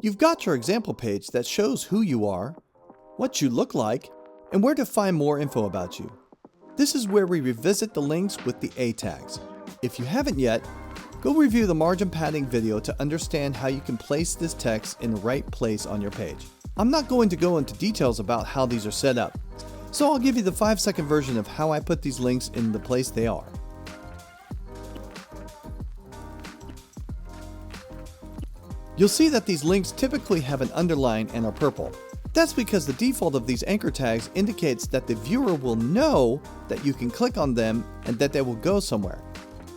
You've got your example page that shows who you are, what you look like, and where to find more info about you. This is where we revisit the links with the A tags. If you haven't yet, go review the margin padding video to understand how you can place this text in the right place on your page. I'm not going to go into details about how these are set up, so I'll give you the 5-second version of how I put these links in the place they are. You'll see that these links typically have an underline and are purple. That's because the default of these anchor tags indicates that the viewer will know that you can click on them and that they will go somewhere.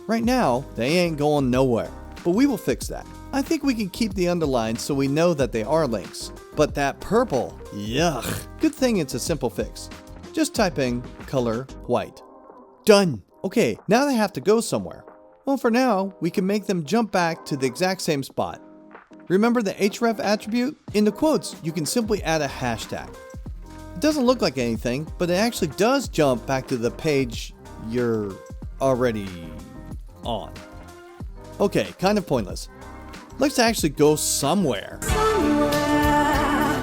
Right now, they ain't going nowhere, but we will fix that. I think we can keep the underline so we know that they are links. But that purple, yuck. Good thing it's a simple fix. Just type in color white. Done. Okay, now they have to go somewhere. Well, for now, we can make them jump back to the exact same spot. Remember the href attribute? In the quotes, you can simply add a hashtag. It doesn't look like anything, but it actually does jump back to the page you're already on. Okay, kind of pointless. Let's actually go somewhere.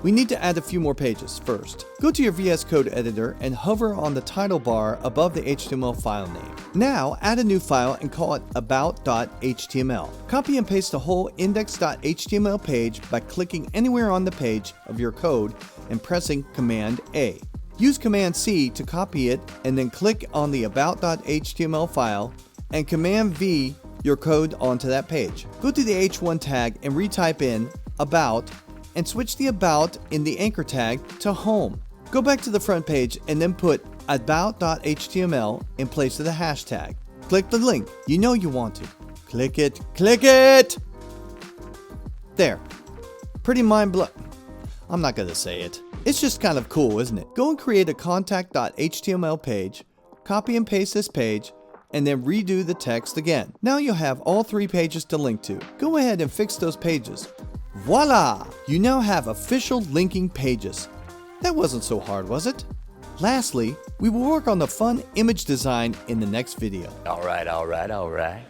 We need to add a few more pages first. Go to your VS Code editor and hover on the title bar above the HTML file name. Now add a new file and call it about.html. Copy and paste the whole index.html page by clicking anywhere on the page of your code and pressing Command A. Use Command C to copy it and then click on the about.html file and Command V your code onto that page. Go to the H1 tag and retype in about and switch the about in the anchor tag to home. Go back to the front page and then put about.html in place of the hashtag. Click the link you know you want to. Click it, click it! There. Pretty mind-blowing. I'm not gonna say it. It's just kind of cool, isn't it? Go and create a contact.html page, copy and paste this page, and then redo the text again. Now you'll have all 3 pages to link to. Go ahead and fix those pages. Voila! You now have official linking pages. That wasn't so hard, was it? Lastly, we will work on the fun image design in the next video. All right.